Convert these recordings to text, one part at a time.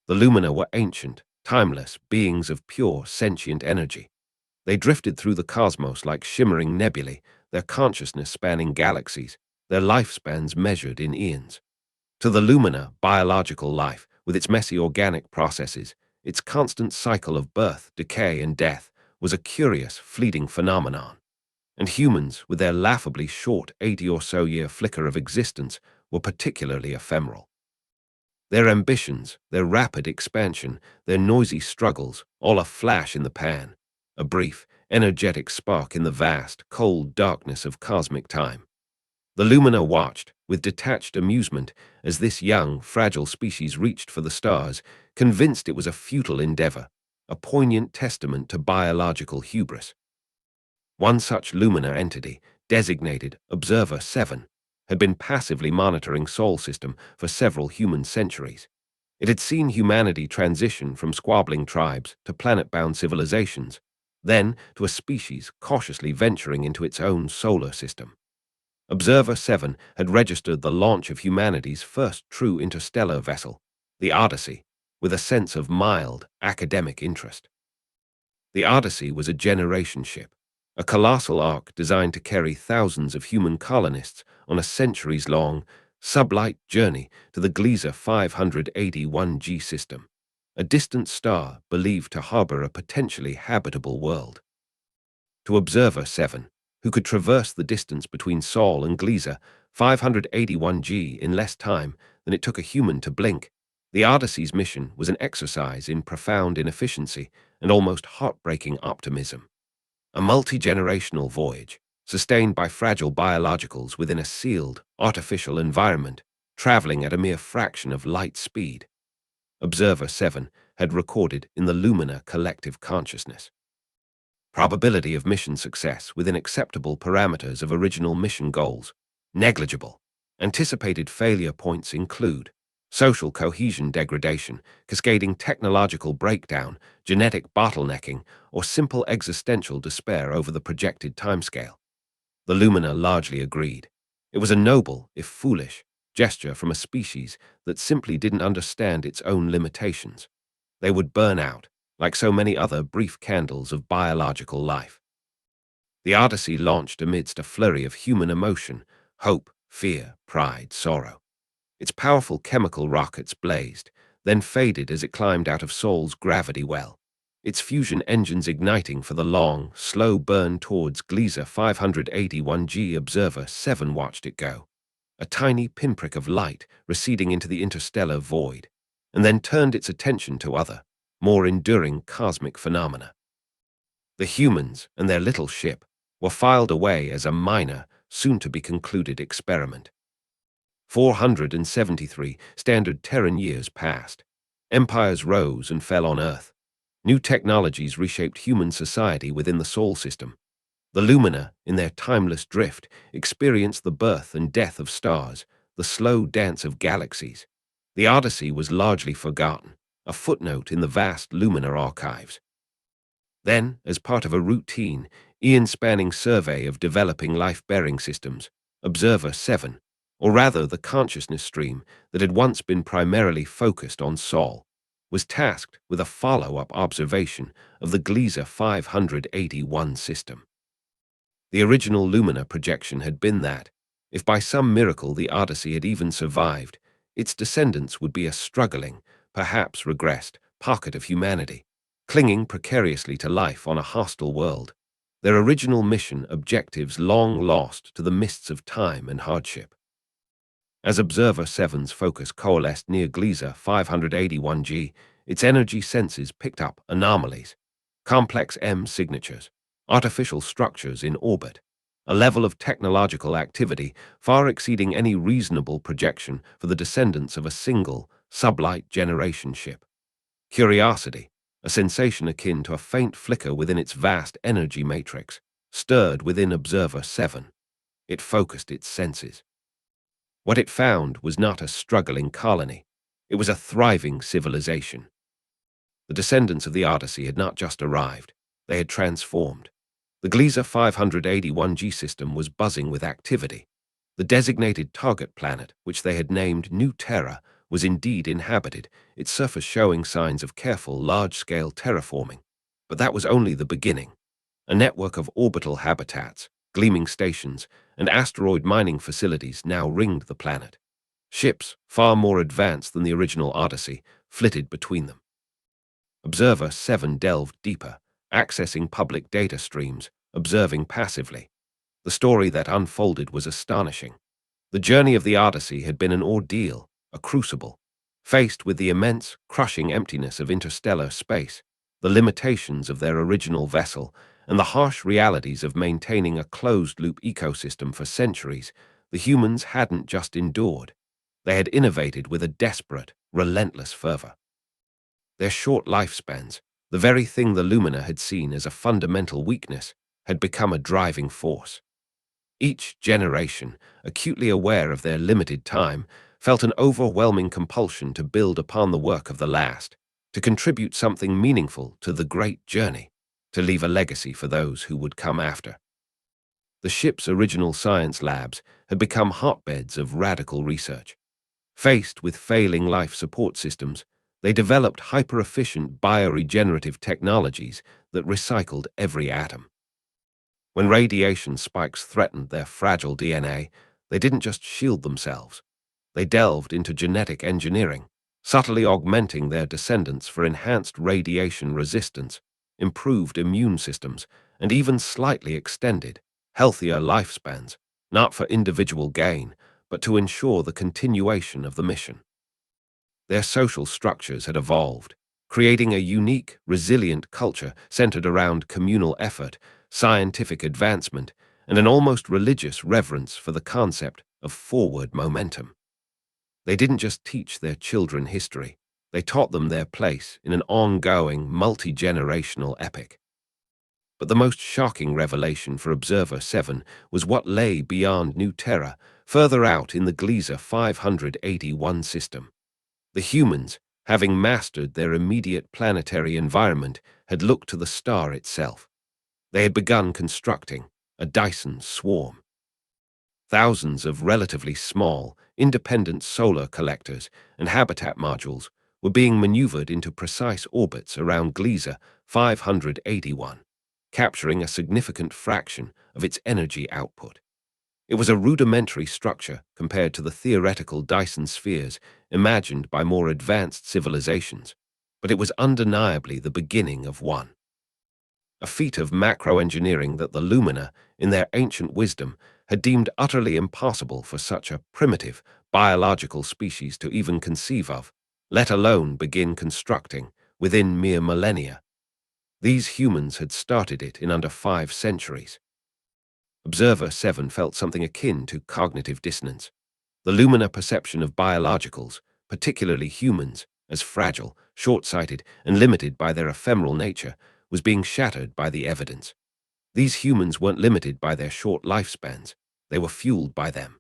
The Lumina were ancient, timeless beings of pure, sentient energy. They drifted through the cosmos like shimmering nebulae, their consciousness spanning galaxies, their lifespans measured in eons. To the Lumina, biological life, with its messy organic processes, its constant cycle of birth, decay, and death, was a curious, fleeting phenomenon. And humans, with their laughably short 80 or so year flicker of existence, were particularly ephemeral. Their ambitions, their rapid expansion, their noisy struggles, all a flash in the pan, a brief, energetic spark in the vast, cold darkness of cosmic time. The Lumina watched, with detached amusement, as this young, fragile species reached for the stars, convinced it was a futile endeavor, a poignant testament to biological hubris. One such Lumina entity, designated Observer 7, had been passively monitoring Sol system for several human centuries. It had seen humanity transition from squabbling tribes to planet-bound civilizations, then to a species cautiously venturing into its own solar system. Observer 7 had registered the launch of humanity's first true interstellar vessel, the Odyssey, with a sense of mild, academic interest. The Odyssey was a generation ship, a colossal ark designed to carry thousands of human colonists on a centuries-long, sublight journey to the Gliese 581G system, a distant star believed to harbor a potentially habitable world. To Observer 7, who could traverse the distance between Sol and Gliese 581G in less time than it took a human to blink, the Odyssey's mission was an exercise in profound inefficiency and almost heartbreaking optimism. A multi-generational voyage, sustained by fragile biologicals within a sealed, artificial environment, traveling at a mere fraction of light speed. Observer 7 had recorded in the Lumina collective consciousness. Probability of mission success within acceptable parameters of original mission goals, negligible. Anticipated failure points include social cohesion degradation, cascading technological breakdown, genetic bottlenecking, or simple existential despair over the projected timescale. The Lumina largely agreed. It was a noble, if foolish, gesture from a species that simply didn't understand its own limitations. They would burn out, like so many other brief candles of biological life. The Odyssey launched amidst a flurry of human emotion, hope, fear, pride, sorrow. Its powerful chemical rockets blazed, then faded as it climbed out of Sol's gravity well, its fusion engines igniting for the long, slow burn towards Gliese 581G. Observer 7 watched it go, a tiny pinprick of light receding into the interstellar void, and then turned its attention to other, more enduring cosmic phenomena. The humans and their little ship were filed away as a minor, soon-to-be-concluded experiment. 473 standard Terran years passed. Empires rose and fell on Earth. New technologies reshaped human society within the Sol system. The Lumina, in their timeless drift, experienced the birth and death of stars, the slow dance of galaxies. The Odyssey was largely forgotten, a footnote in the vast Lumina archives. Then, as part of a routine, eon-spanning survey of developing life-bearing systems, Observer 7, or rather the consciousness stream that had once been primarily focused on Sol, was tasked with a follow-up observation of the Gliese 581 system. The original Lumina projection had been that, if by some miracle the Odyssey had even survived, its descendants would be a struggling, perhaps regressed, pocket of humanity, clinging precariously to life on a hostile world, their original mission objectives long lost to the mists of time and hardship. As Observer 7's focus coalesced near Gliese 581G, its energy senses picked up anomalies, complex M signatures, artificial structures in orbit, a level of technological activity far exceeding any reasonable projection for the descendants of a single, sublight generation ship. Curiosity, a sensation akin to a faint flicker within its vast energy matrix, stirred within Observer 7. It focused its senses. What it found was not a struggling colony. It was a thriving civilization. The descendants of the Odyssey had not just arrived. They had transformed. The Gliese 581G system was buzzing with activity. The designated target planet, which they had named New Terra, was indeed inhabited, its surface showing signs of careful, large-scale terraforming. But that was only the beginning. A network of orbital habitats, gleaming stations, and asteroid mining facilities now ringed the planet. Ships, far more advanced than the original Odyssey, flitted between them. Observer 7 delved deeper, accessing public data streams, observing passively. The story that unfolded was astonishing. The journey of the Odyssey had been an ordeal, a crucible. Faced with the immense, crushing emptiness of interstellar space, the limitations of their original vessel, and the harsh realities of maintaining a closed-loop ecosystem for centuries, the humans hadn't just endured. They had innovated with a desperate, relentless fervor. Their short lifespans, the very thing the Lumina had seen as a fundamental weakness, had become a driving force. Each generation, acutely aware of their limited time, felt an overwhelming compulsion to build upon the work of the last, to contribute something meaningful to the great journey, to leave a legacy for those who would come after. The ship's original science labs had become hotbeds of radical research. Faced with failing life support systems, they developed hyper-efficient bioregenerative technologies that recycled every atom. When radiation spikes threatened their fragile DNA, they didn't just shield themselves. They delved into genetic engineering, subtly augmenting their descendants for enhanced radiation resistance, improved immune systems, and even slightly extended, healthier lifespans, not for individual gain, but to ensure the continuation of the mission. Their social structures had evolved, creating a unique, resilient culture centered around communal effort, scientific advancement, and an almost religious reverence for the concept of forward momentum. They didn't just teach their children history, they taught them their place in an ongoing, multi-generational epic. But the most shocking revelation for Observer 7 was what lay beyond New Terra, further out in the Gliese 581 system. The humans, having mastered their immediate planetary environment, had looked to the star itself. They had begun constructing a Dyson swarm. Thousands of relatively small, independent solar collectors and habitat modules were being maneuvered into precise orbits around Gliese 581, capturing a significant fraction of its energy output. It was a rudimentary structure compared to the theoretical Dyson spheres imagined by more advanced civilizations, but it was undeniably the beginning of one. A feat of macro-engineering that the Lumina, in their ancient wisdom, had deemed utterly impossible for such a primitive, biological species to even conceive of, let alone begin constructing, within mere millennia. These humans had started it in under 5 centuries. Observer 7 felt something akin to cognitive dissonance. The Lumina perception of biologicals, particularly humans, as fragile, short-sighted, and limited by their ephemeral nature, was being shattered by the evidence. These humans weren't limited by their short lifespans. They were fueled by them.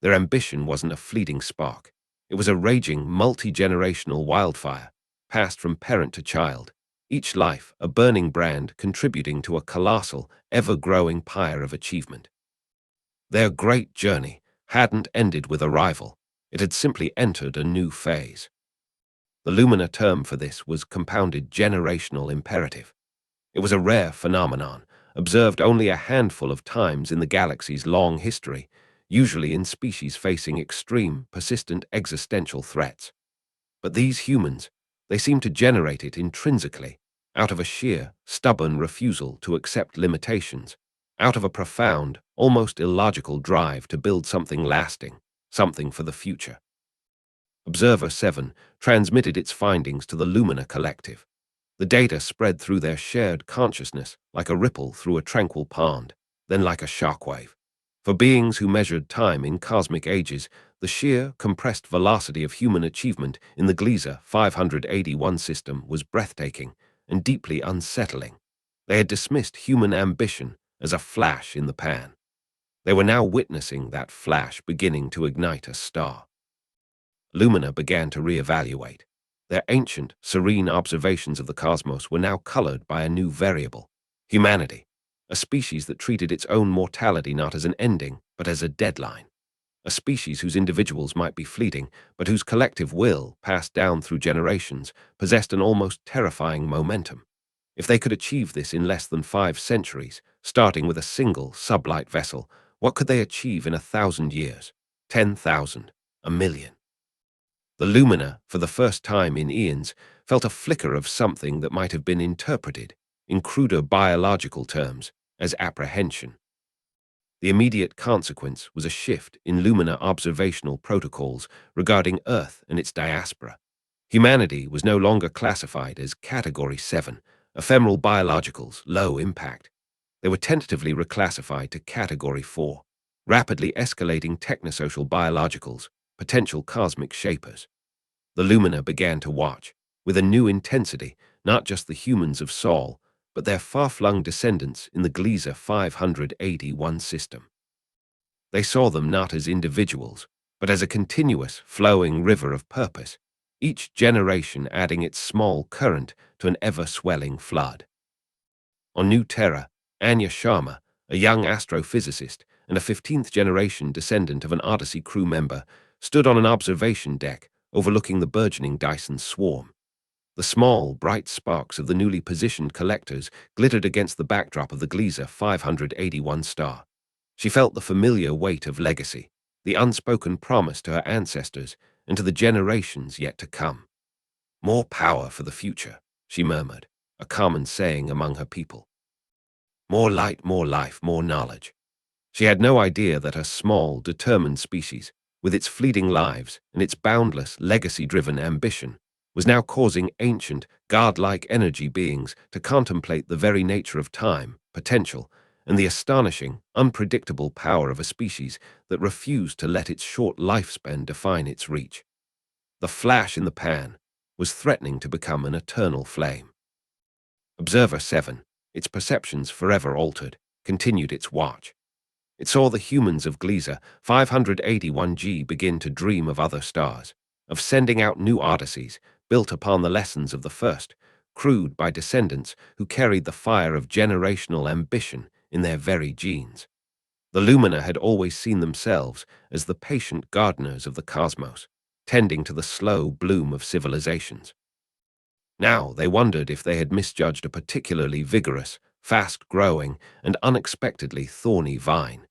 Their ambition wasn't a fleeting spark. It was a raging, multi-generational wildfire, passed from parent to child, each life a burning brand contributing to a colossal, ever-growing pyre of achievement. Their great journey hadn't ended with arrival. It had simply entered a new phase. The Lumina term for this was compounded generational imperative. It was a rare phenomenon, observed only a handful of times in the galaxy's long history, usually in species facing extreme, persistent existential threats. But these humans, they seemed to generate it intrinsically, out of a sheer, stubborn refusal to accept limitations, out of a profound, almost illogical drive to build something lasting, something for the future. Observer 7 transmitted its findings to the Lumina Collective. The data spread through their shared consciousness like a ripple through a tranquil pond, then like a shockwave. For beings who measured time in cosmic ages, the sheer, compressed velocity of human achievement in the Gliese 581 system was breathtaking and deeply unsettling. They had dismissed human ambition as a flash in the pan. They were now witnessing that flash beginning to ignite a star. Lumina began to reevaluate. Their ancient, serene observations of the cosmos were now colored by a new variable: humanity, a species that treated its own mortality not as an ending, but as a deadline. a species whose individuals might be fleeting, but whose collective will, passed down through generations, possessed an almost terrifying momentum. If they could achieve this in less than 5 centuries, starting with a single sublight vessel, what could they achieve in 1,000 years? 10,000, a million. The Lumina, for the first time in eons, felt a flicker of something that might have been interpreted, in cruder biological terms, as apprehension. The immediate consequence was a shift in Lumina observational protocols regarding Earth and its diaspora. Humanity was no longer classified as Category 7, ephemeral biologicals, low impact. They were tentatively reclassified to Category 4, rapidly escalating technosocial biologicals, potential cosmic shapers. The Lumina began to watch, with a new intensity, not just the humans of Sol, but their far-flung descendants in the Gliese 581 system. They saw them not as individuals, but as a continuous, flowing river of purpose, each generation adding its small current to an ever-swelling flood. On New Terra, Anya Sharma, a young astrophysicist and a 15th-generation descendant of an Odyssey crew member, stood on an observation deck overlooking the burgeoning Dyson swarm. The small, bright sparks of the newly positioned collectors glittered against the backdrop of the Gliese 581 star. She felt the familiar weight of legacy, the unspoken promise to her ancestors and to the generations yet to come. More power for the future, she murmured, a common saying among her people. More light, more life, more knowledge. She had no idea that her small, determined species, with its fleeting lives and its boundless, legacy-driven ambition, was now causing ancient, godlike energy beings to contemplate the very nature of time, potential, and the astonishing, unpredictable power of a species that refused to let its short lifespan define its reach. The flash in the pan was threatening to become an eternal flame. Observer 7, its perceptions forever altered, continued its watch. It saw the humans of Gliese 581G begin to dream of other stars, of sending out new odysseys built upon the lessons of the first, crewed by descendants who carried the fire of generational ambition in their very genes. The Lumina had always seen themselves as the patient gardeners of the cosmos, tending to the slow bloom of civilizations. Now they wondered if they had misjudged a particularly vigorous, fast-growing, and unexpectedly thorny vine.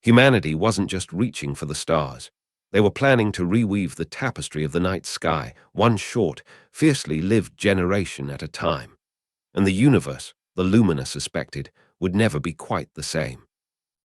Humanity wasn't just reaching for the stars. They were planning to reweave the tapestry of the night sky, one short, fiercely lived generation at a time. And the universe, the Lumina suspected, would never be quite the same.